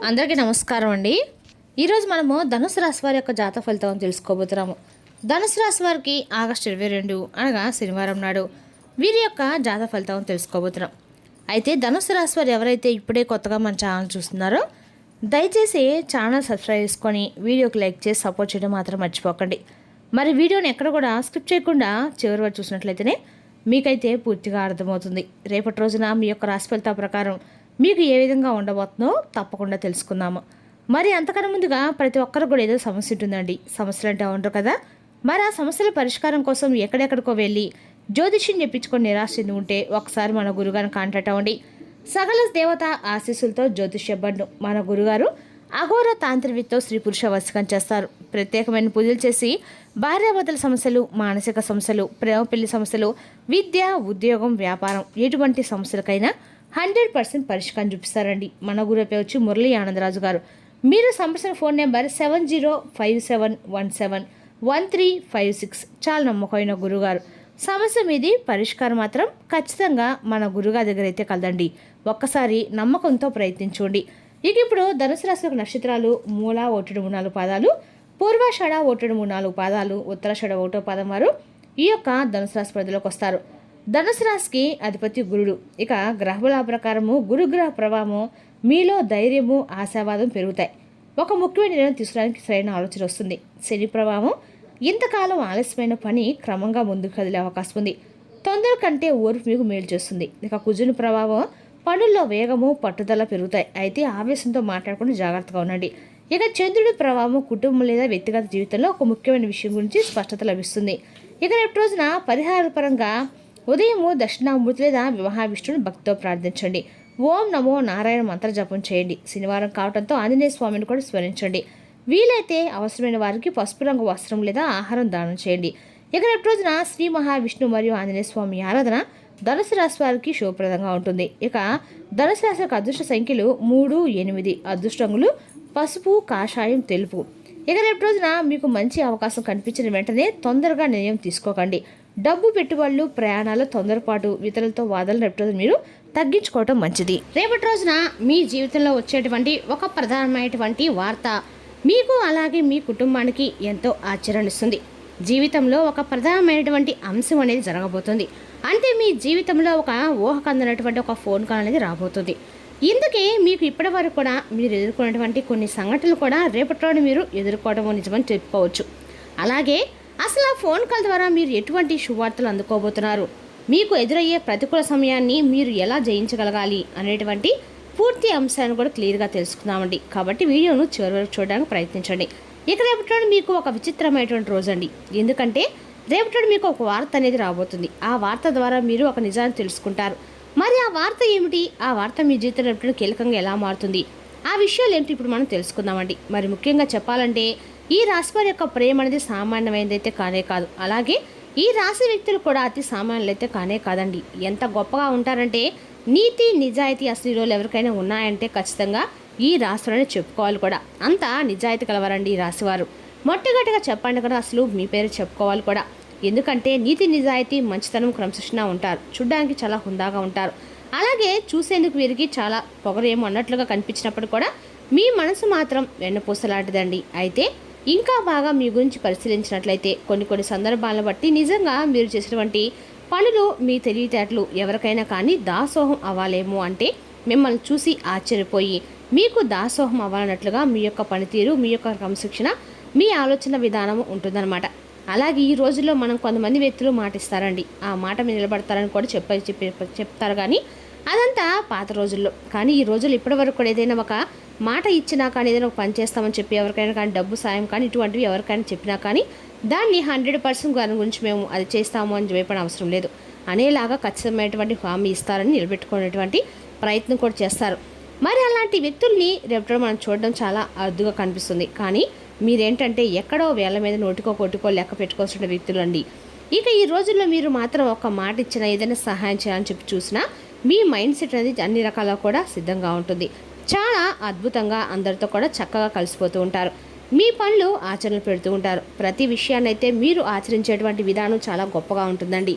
అందరికీ నమస్కారం అండి. ఈరోజు మనము ధనుసు రాశి వారి యొక్క జాతక ఫలితం తెలుసుకోబోతున్నాము. ధనుసు రాశి వారికి ఆగస్టు 22 అనగా శనివారం నాడు వీరి యొక్క జాతక ఫలితం తెలుసుకోబోతున్నాం. అయితే ధనుసు రాశి వారు ఎవరైతే ఇప్పుడే కొత్తగా మన ఛానల్ చూస్తున్నారో దయచేసి ఛానల్ సబ్స్క్రైబ్ చేసుకొని వీడియోకి లైక్ చేసి సపోర్ట్ చేయడం మాత్రం మర్చిపోకండి. మరి వీడియోని ఎక్కడ కూడా స్కిప్ చేయకుండా చివరి వరకు చూసినట్లయితేనే మీకైతే పూర్తిగా అర్థమవుతుంది. రేపటి రోజున మీ యొక్క రాశి ఫలితాల ప్రకారం మీకు ఏ విధంగా ఉండబోతుందో తప్పకుండా తెలుసుకుందాము. మరి అంతకన్నా ముందుగా ప్రతి ఒక్కరికి కూడా ఏదో సమస్య ఉంటుందండి. సమస్యలు అంటే ఉండరు కదా. మరి ఆ సమస్యల పరిష్కారం కోసం ఎక్కడెక్కడికో వెళ్ళి జ్యోతిష్యం చెప్పించుకొని నిరాశ చెంది ఉంటే ఒకసారి మన గురుగారిని కాంటాక్ట్ అవ్వండి. సకల దేవత ఆశీస్సులతో జ్యోతిష్య బండు మన గురుగారు అఘోర తాంత్రికతో స్త్రీ పురుష వశకం చేస్తారు. ప్రత్యేకమైన పూజలు చేసి భార్యాభర్తల సమస్యలు, మానసిక సమస్యలు, ప్రేమ పెళ్లి సమస్యలు, విద్య, ఉద్యోగం, వ్యాపారం ఎటువంటి సమస్యలకైనా 100% పరిష్కారం చూపిస్తారండి. మన గురు పేరు వచ్చి మురళీ ఆనందరాజు గారు. మీరు సంప్రదించిన ఫోన్ నెంబర్ 7057171356. చాలా నమ్మకమైన గురుగారు. సమస్య మీది పరిష్కారం మాత్రం ఖచ్చితంగా మన గురుగారి దగ్గర అయితే కలదండి. ఒక్కసారి నమ్మకంతో ప్రయత్నించండి. ఇక ఇప్పుడు ధనుసు రాశి యొక్క నక్షత్రాలు మూల 1-3 పాదాలు, పూర్వాషాఢ 1-3 పాదాలు, ఉత్తరాషాఢ 1వ పాదం వారు ఈ యొక్క ధనుసు రాశి పరిధిలోకి వస్తారు. ధనుసు రాశికి అధిపతి గురుడు. ఇక గ్రహబల ప్రకారము గురుగ్రహ ప్రభావము మీలో ధైర్యము, ఆశావాదం పెరుగుతాయి. ఒక ముఖ్యమైన నిర్ణయం తీసుకోవడానికి సరైన ఆలోచన వస్తుంది. శని ప్రభావం ఇంతకాలం ఆలస్యమైన పని క్రమంగా ముందుకు కదిలే అవకాశం ఉంది. తొందర కంటే ఓర్పు మీకు మేలు చేస్తుంది. ఇక కుజుని ప్రభావం పనుల్లో వేగము, పట్టుదల పెరుగుతాయి. అయితే ఆవేశంతో మాట్లాడకుండా జాగ్రత్తగా ఉండండి. ఇక చంద్రుడి ప్రభావం కుటుంబం లేదా వ్యక్తిగత జీవితంలో ఒక ముఖ్యమైన విషయం గురించి స్పష్టత లభిస్తుంది. ఇక రేపు రోజున పరిహార పరంగా ఉదయము దక్షిణామూర్తి లేదా విష్ణుని భక్తితో ప్రార్థించండి. ఓం నమో నారాయణ మంత్ర జపం చేయండి. శనివారం కావడంతో ఆంజనేయ స్వామిని కూడా స్మరించండి. వీలైతే అవసరమైన వారికి పసుపు రంగు వస్త్రం లేదా ఆహారం దానం చేయండి. ఇక రేపు రోజున శ్రీ మహావిష్ణు మరియు ఆంజనేయ స్వామి ఆరాధన ధనుసు రాశి వారికి శుభప్రదంగా ఉంటుంది. ఇక ధనుసు రాశి యొక్క అదృష్ట సంఖ్యలు 3, 8. అదృష్టంగులు పసుపు, కాషాయం, తెలుపు. ఇక రేపు రోజున మీకు మంచి అవకాశం కనిపించిన వెంటనే తొందరగా నిర్ణయం తీసుకోకండి. డబ్బు పెట్టుబడులు, ప్రయాణాలు, తొందరపాటు, ఇతరులతో వాదనలు రేపు రోజు మీరు తగ్గించుకోవటం మంచిది. రేపటి రోజున మీ జీవితంలో వచ్చేటువంటి ఒక ప్రధానమైనటువంటి వార్త మీకు అలాగే మీ కుటుంబానికి ఎంతో ఆశ్చర్యాన్నిస్తుంది. జీవితంలో ఒక ప్రధానమైనటువంటి అంశం అనేది జరగబోతుంది. అంటే మీ జీవితంలో ఒక ఊహకందనటువంటి ఒక ఫోన్ కాల్ అనేది రాబోతుంది. ఇందుకే మీకు ఇప్పటి వరకు కూడా మీరు ఎదుర్కొన్నటువంటి కొన్ని సంఘటనలు కూడా రేపటిలోనే మీరు ఎదుర్కోవడం నిజమని చెప్పుకోవచ్చు. అలాగే అసలు ఆ ఫోన్ కాల్ ద్వారా మీరు ఎటువంటి శుభవార్తలు అందుకోబోతున్నారు, మీకు ఎదురయ్యే ప్రతికూల సమయాన్ని మీరు ఎలా జయించగలగాలి అనేటువంటి పూర్తి అంశాన్ని కూడా క్లియర్గా తెలుసుకుందామండి. కాబట్టి వీడియోను చివరి వరకు చూడడానికి ప్రయత్నించండి. ఇక రేపటి మీకు ఒక విచిత్రమైనటువంటి రోజు అండి. ఎందుకంటే రేపటి మీకు ఒక వార్త అనేది రాబోతుంది. ఆ వార్త ద్వారా మీరు ఒక నిజాన్ని తెలుసుకుంటారు. మరి ఆ వార్త ఏమిటి, ఆ వార్త మీ జీవితంలో రేపటి కీలకంగా ఎలా మారుతుంది, ఆ విషయాలు ఏంటి ఇప్పుడు మనం తెలుసుకుందామండి. మరి ముఖ్యంగా చెప్పాలంటే ఈ రాశి వారి యొక్క ప్రేమ అనేది సామాన్యమైనదైతే కానే కాదు. అలాగే ఈ రాశి వ్యక్తులు కూడా అతి సామాన్యులైతే కానే కాదండి. ఎంత గొప్పగా ఉంటారంటే నీతి, నిజాయితీ అసలు ఈ రోజులు ఎవరికైనా ఉన్నాయంటే ఖచ్చితంగా ఈ రాశిలోనే చెప్పుకోవాలి కూడా. అంత నిజాయితీ కలవారండి ఈ రాశివారు. మొట్టమొదటిగా చెప్పండి కదా అసలు మీ పేరు చెప్పుకోవాలి కూడా. ఎందుకంటే నీతి, నిజాయితీ, మంచితనం, క్రమశిక్షణ ఉంటారు. చూడడానికి చాలా హుందాగా ఉంటారు. అలాగే చూసేందుకు వీరికి చాలా పొగరేమో అన్నట్లుగా కనిపించినప్పుడు కూడా మీ మనసు మాత్రం వెన్నపూసలాంటిదండి. అయితే ఇంకా బాగా మీ గురించి పరిశీలించినట్లయితే కొన్ని సందర్భాలను బట్టి నిజంగా మీరు చేసినటువంటి పనులు, మీ తెలివితేటలు ఎవరికైనా కానీ దాసోహం అవ్వాలేమో, అంటే మిమ్మల్ని చూసి ఆశ్చర్యపోయి మీకు దాసోహం అవ్వాలన్నట్లుగా మీ యొక్క పనితీరు, మీ యొక్క క్రమశిక్షణ, మీ ఆలోచన విధానం ఉంటుందన్నమాట. అలాగే ఈ రోజుల్లో మనం కొంతమంది వ్యక్తులు మాట ఇస్తారండి. ఆ మాట మీద నిలబడతారని కూడా చెప్తారు. కానీ అదంతా పాత రోజుల్లో. కానీ ఈ రోజుల్లో ఇప్పటి వరకు కూడా ఏదైనా ఒక మాట ఇచ్చినా కానీ, ఏదైనా ఒక పని చేస్తామని చెప్పి ఎవరికైనా కానీ డబ్బు సాయం కానీ ఇటువంటివి ఎవరికైనా చెప్పినా కానీ దాన్ని 100% దాని గురించి మేము అది చేస్తాము అని చెప్పిన అవసరం లేదు అనేలాగా ఖచ్చితమైనటువంటి హామీ ఇస్తారని నిలబెట్టుకునేటువంటి ప్రయత్నం కూడా చేస్తారు. మరి అలాంటి వ్యక్తుల్ని రేపటి మనం చూడడం చాలా అరుదుగా కనిపిస్తుంది. కానీ మీరేంటంటే ఎక్కడో వేల మీద నోటికో కొట్టుకో లెక్క పెట్టుకోవాల్సిన వ్యక్తులు అండి. ఇక ఈ రోజుల్లో మీరు మాత్రం ఒక మాట ఇచ్చినా, ఏదైనా సహాయం చేయాలని చెప్పి చూసినా మీ మైండ్ సెట్ అనేది అన్ని రకాలుగా కూడా సిద్ధంగా ఉంటుంది. చాలా అద్భుతంగా అందరితో కూడా చక్కగా కలిసిపోతూ ఉంటారు. మీ పనులు ఆచరణ పెడుతూ ఉంటారు. ప్రతి విషయాన్ని అయితే మీరు ఆచరించేటువంటి విధానం చాలా గొప్పగా ఉంటుందండి.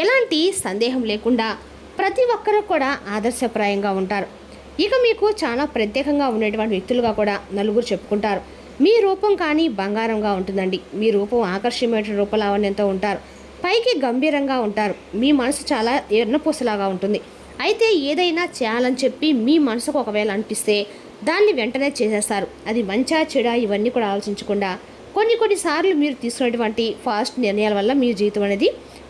ఎలాంటి సందేహం లేకుండా ప్రతి ఒక్కరూ కూడా ఆదర్శప్రాయంగా ఉంటారు. ఇక మీకు చాలా ప్రత్యేకంగా ఉండేటువంటి వ్యక్తులుగా కూడా నలుగురు చెప్పుకుంటారు. మీ రూపం కానీ బంగారంగా ఉంటుందండి. మీ రూపం ఆకర్షణీయమైన రూపలావణ్యంతో ఉంటారు. పైకి గంభీరంగా ఉంటారు. మీ మనసు చాలా ఎర్రపూసలాగా ఉంటుంది. అయితే ఏదైనా చేయాలని చెప్పి మీ మనసుకు ఒకవేళ అనిపిస్తే దాన్ని వెంటనే చేసేస్తారు. అది మంచా చెడా ఇవన్నీ కూడా ఆలోచించకుండా కొన్నిసార్లు మీరు తీసుకున్నటువంటి ఫాస్ట్ నిర్ణయాల వల్ల మీ జీవితం అనేది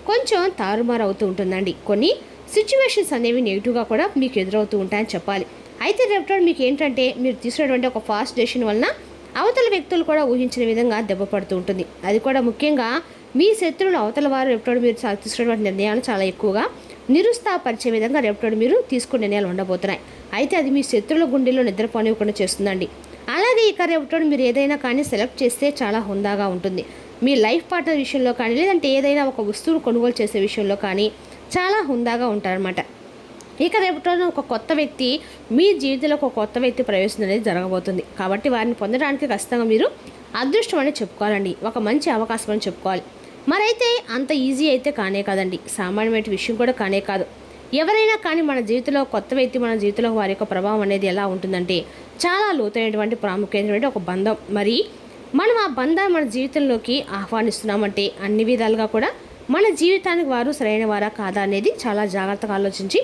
కొంచెం తారుమారు అవుతూ ఉంటుందండి. కొన్ని సిచ్యువేషన్స్ అనేవి నెగిటివ్గా కూడా మీకు ఎదురవుతూ ఉంటాయని చెప్పాలి. అయితే రేపు మీకు ఏంటంటే మీరు తీసుకున్నటువంటి ఒక ఫాస్ట్ డెసిషన్ వలన అవతల వ్యక్తులు కూడా ఊహించిన విధంగా దెబ్బ పడుతూ ఉంటుంది. అది కూడా ముఖ్యంగా మీ శత్రువులు అవతల వారు రేపు మీరు తీసుకున్నటువంటి నిర్ణయాలు చాలా ఎక్కువగా నిరుత్సాహపరిచే విధంగా రేపు మీరు తీసుకునే నిర్ణయాలు ఉండబోతున్నాయి. అయితే అది మీ శత్రువుల గుండెల్లో నిద్రపోనివ్వకుండా చేస్తుందండి. అలాగే ఇక రేపు మీరు ఏదైనా కానీ సెలెక్ట్ చేస్తే చాలా హుందాగా ఉంటుంది. మీ లైఫ్ పార్ట్నర్ విషయంలో కానీ లేదంటే ఏదైనా ఒక వస్తువును కొనుగోలు చేసే విషయంలో కానీ చాలా హుందాగా ఉంటారనమాట. ఇక రేపటి ఒక కొత్త వ్యక్తి మీ జీవితంలో ఒక కొత్త వ్యక్తి ప్రవేశం అనేది జరగబోతుంది. కాబట్టి వారిని పొందడానికి ఖచ్చితంగా మీరు అదృష్టం అని చెప్పుకోవాలండి. ఒక మంచి అవకాశం అని చెప్పుకోవాలి. మరైతే అంత ఈజీ అయితే కానే కాదండి. సామాన్యమైన విషయం కూడా కానే కాదు. ఎవరైనా కానీ మన జీవితంలో కొత్త వ్యక్తి మన జీవితంలో వారి యొక్క ప్రభావం అనేది ఎలా ఉంటుందంటే చాలా లోతైనటువంటి ప్రాముఖ్యమైనటువంటి ఒక బంధం. మరి మనం ఆ బంధాన్ని మన జీవితంలోకి ఆహ్వానిస్తున్నామంటే అన్ని విధాలుగా కూడా మన జీవితానికి వారు సరైన వారా కాదా అనేది చాలా జాగ్రత్తగా ఆలోచించి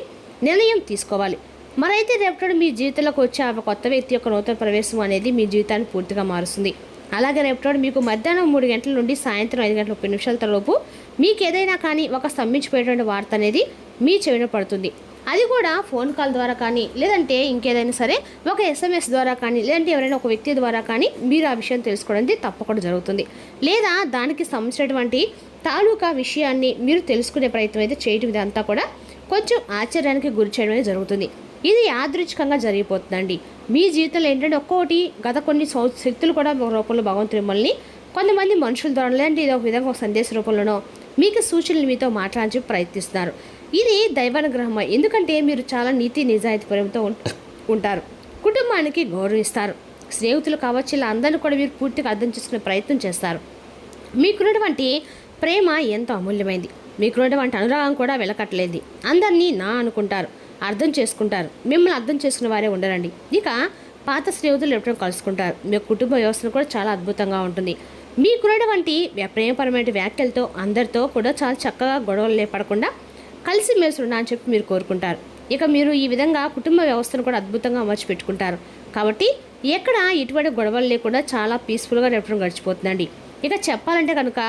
నిర్ణయం తీసుకోవాలి. మరైతే రేపటి మీ జీవితంలోకి వచ్చే ఆ కొత్త వ్యక్తి యొక్క నూతన ప్రవేశం అనేది మీ జీవితాన్ని పూర్తిగా మారుస్తుంది. అలాగే రేపటి మీకు మధ్యాహ్నం 3 గంటల నుండి సాయంత్రం 5 గంటల 30 నిమిషాల లోపు మీకు ఏదైనా కానీ ఒక స్తంభించిపోయేటువంటి వార్త అనేది మీ చెవిన పడుతుంది. అది కూడా ఫోన్ కాల్ ద్వారా కానీ లేదంటే ఇంకేదైనా సరే ఒక SMS ద్వారా కానీ లేదంటే ఎవరైనా ఒక వ్యక్తి ద్వారా కానీ మీరు ఆ విషయం తెలుసుకోవడానికి తప్పకుండా జరుగుతుంది. లేదా దానికి సంబంధించినటువంటి తాలూకా విషయాన్ని మీరు తెలుసుకునే ప్రయత్నం అయితే చేయటం ఇదంతా కూడా కొంచెం ఆశ్చర్యానికి గురి చేయడం అనేది జరుగుతుంది. ఇది యాదృచ్ఛికంగా జరిగిపోతుందండి. మీ జీవితంలో ఏంటంటే ఒక్కోటి గత కొన్ని శక్తులు కూడా ఒక రూపంలో భగవంతుడు మిమ్మల్ని కొంతమంది మనుషుల ద్వారా లేదంటే ఇది ఒక విధంగా ఒక సందేశ రూపంలోనో మీకు సూచనలు మీతో మాట్లాడించి ప్రయత్నిస్తున్నారు. ఇది దైవానుగ్రహం. ఎందుకంటే మీరు చాలా నీతి నిజాయితీ ప్రేమతో ఉంటారు. కుటుంబానికి గౌరవిస్తారు. స్నేహితులు కావచ్చు ఇలా అందరినీ కూడా మీరు పూర్తిగా అర్థం చేసుకునే ప్రయత్నం చేస్తారు. మీకున్నటువంటి ప్రేమ ఎంతో అమూల్యమైంది. మీకున్నటువంటి అనురాగం కూడా వెలకట్టలేదు. అందరినీ నా అనుకుంటారు, అర్థం చేసుకుంటారు. మిమ్మల్ని అర్థం చేసుకునే వారే ఉండరండి. ఇక పాత స్నేహితులు ఎప్పుడూ కలుసుకుంటారు. మీ కుటుంబ వ్యవస్థను కూడా చాలా అద్భుతంగా ఉంటుంది. మీకున్నటువంటి ప్రేమపరమైన వ్యాఖ్యలతో అందరితో కూడా చాలా చక్కగా గొడవలు లేపడకుండా కలిసిమెలిసి ఉండాలని చెప్పి మీరు కోరుకుంటారు. ఇక మీరు ఈ విధంగా కుటుంబ వ్యవస్థను కూడా అద్భుతంగా అమర్చి పెట్టుకుంటారు. కాబట్టి ఎక్కడ ఇటువంటి గొడవలు లేకుండా చాలా పీస్ఫుల్గా రేపటి గడిచిపోతుందండి. ఇక చెప్పాలంటే కనుక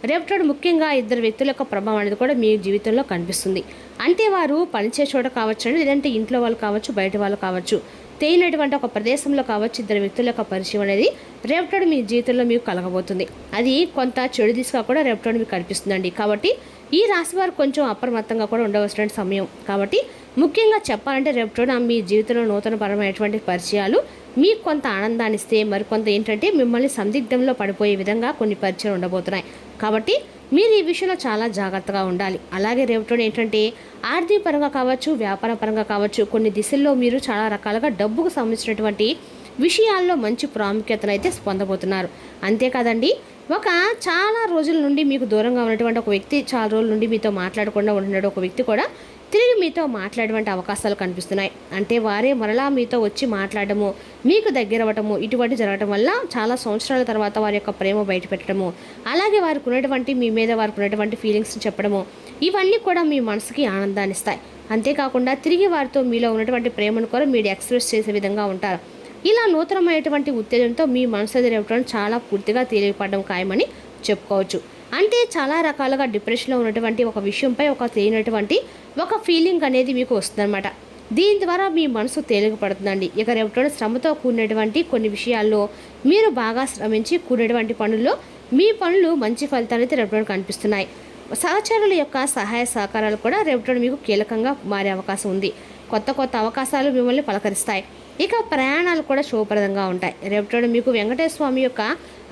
రేపటి ముఖ్యంగా ఇద్దరు వ్యక్తుల యొక్క ప్రభావం అనేది కూడా మీ జీవితంలో కనిపిస్తుంది. అంటే వారు పనిచేసే చోట కావచ్చు అండి లేదంటే ఇంట్లో వాళ్ళు కావచ్చు బయట వాళ్ళు కావచ్చు తెలియనటువంటి ఒక ప్రదేశంలో కావచ్చు ఇద్దరు వ్యక్తుల యొక్క పరిచయం అనేది రేపటి మీ జీవితంలో మీకు కలగబోతుంది. అది కొంత చెడు దిశగా కూడా రేపటి మీకు కనిపిస్తుందండి. కాబట్టి ఈ రాశి వారు కొంచెం అప్రమత్తంగా కూడా ఉండవలసిన సమయం. కాబట్టి ముఖ్యంగా చెప్పాలంటే రేపటి మీ జీవితంలో నూతన పరమైనటువంటి పరిచయాలు మీకు కొంత ఆనందాన్ని ఇస్తే మరికొంత ఏంటంటే మిమ్మల్ని సందిగ్ధంలో పడిపోయే విధంగా కొన్ని పరిచయాలు ఉండబోతున్నాయి. కాబట్టి మీరు ఈ విషయంలో చాలా జాగ్రత్తగా ఉండాలి. అలాగే రేపటి ఏంటంటే ఆర్థిక పరంగా కావచ్చు వ్యాపార పరంగా కావచ్చు కొన్ని దిశల్లో మీరు చాలా రకాలుగా డబ్బుకు సంబంధించినటువంటి విషయాల్లో మంచి ప్రాముఖ్యతను అయితే పొందబోతున్నారు. అంతేకాదండి చాలా రోజుల నుండి మీకు దూరంగా ఉన్నటువంటి ఒక వ్యక్తి చాలా రోజుల నుండి మీతో మాట్లాడకుండా ఉంటున్నాడు ఒక వ్యక్తి కూడా తిరిగి మీతో మాట్లాడేటువంటి అవకాశాలు కనిపిస్తున్నాయి. అంటే వారే మరలా మీతో వచ్చి మాట్లాడటము మీకు దగ్గర అవ్వటము ఇటువంటి జరగటం వల్ల చాలా సంవత్సరాల తర్వాత వారి యొక్క ప్రేమ బయట పెట్టడము అలాగే వారికి ఉన్నటువంటి మీ మీద వారికి ఉన్నటువంటి ఫీలింగ్స్ని చెప్పడము ఇవన్నీ కూడా మీ మనసుకి ఆనందాన్ని ఇస్తాయి. అంతేకాకుండా తిరిగి వారితో మీలో ఉన్నటువంటి ప్రేమను కూడా మీరు ఎక్స్ప్రెస్ చేసే విధంగా ఉంటారు. ఇలా నూతనమైనటువంటి ఉత్తేజంతో మీ మనసు ఎదురవడం చాలా పూర్తిగా తేలిపడడం ఖాయమని చెప్పుకోవచ్చు. అంటే చాలా రకాలుగా డిప్రెషన్లో ఉన్నటువంటి ఒక విషయంపై ఒక తెలియనటువంటి ఒక ఫీలింగ్ అనేది మీకు వస్తుందన్నమాట. దీని ద్వారా మీ మనసు తేలికపడుతుందండి. ఇక రేపటి శ్రమతో కూడినటువంటి కొన్ని విషయాల్లో మీరు బాగా శ్రమించి కూడినటువంటి పనుల్లో మీ పనులు మంచి ఫలితాలు అయితే రేపటి కనిపిస్తున్నాయి. సహచరుల యొక్క సహాయ సహకారాలు కూడా రేపటి మీకు కీలకంగా మారే అవకాశం ఉంది. కొత్త కొత్త అవకాశాలు మిమ్మల్ని పలకరిస్తాయి. ఇక ప్రయాణాలు కూడా శుభప్రదంగా ఉంటాయి. రేపటి మీకు వెంకటేశ్వర స్వామి యొక్క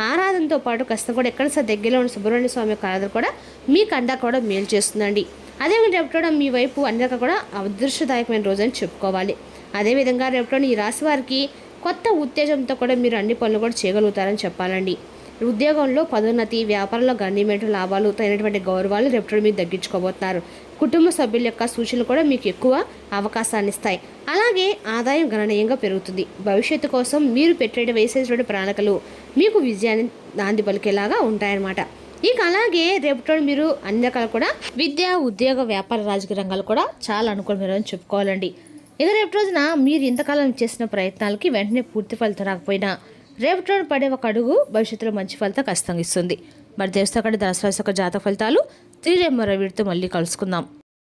ఆరాధనతో పాటు ఖచ్చితంగా కూడా ఎక్కడ దగ్గరలో ఉన్న సుబ్రహ్మణ్య స్వామి యొక్క ఆరాధన కూడా మీకు అంతా కూడా మేలు చేస్తుందండి. అదేవిధంగా రేపటి మీ వైపు అన్ని కూడా అదృష్టదాయకమైన రోజు అని చెప్పుకోవాలి. అదేవిధంగా రేపటి ఈ రాశి వారికి కొత్త ఉత్తేజంతో కూడా మీరు అన్ని పనులు కూడా చేయగలుగుతారని చెప్పాలండి. ఉద్యోగంలో పదోన్నతి వ్యాపారంలో గణనీయమైన లాభాలు తగినటువంటి గౌరవాలు రేపటి మీరు తగ్గించుకోబోతున్నారు. కుటుంబ సభ్యుల యొక్క సూచనలు కూడా మీకు ఎక్కువ అవకాశాన్ని ఇస్తాయి. అలాగే ఆదాయం గణనీయంగా పెరుగుతుంది. భవిష్యత్తు కోసం మీరు వేసేటువంటి ప్రణాళికలు మీకు విజయాన్ని నాంది పలికేలాగా ఉంటాయన్నమాట. ఇక అలాగే రేపటి మీరు అన్ని రకాలు కూడా విద్య, ఉద్యోగ, వ్యాపార, రాజకీయ రంగాలు కూడా చాలా అనుకూలమైన చెప్పుకోవాలండి. ఇక రేపటి రోజున మీరు ఇంతకాలం చేసిన ప్రయత్నాలకి వెంటనే పూర్తి ఫలితం రాకపోయినా రేపటి రోజున పడే ఒక అడుగు భవిష్యత్తులో మంచి ఫలితం ఖచ్చితంగా ఇస్తుంది. మరి దేవస్థానం ధనుసు రాశి యొక్క జాతక ఫలితాలు తిరిగి మరో వీడితో మళ్ళీ కలుసుకుందాం.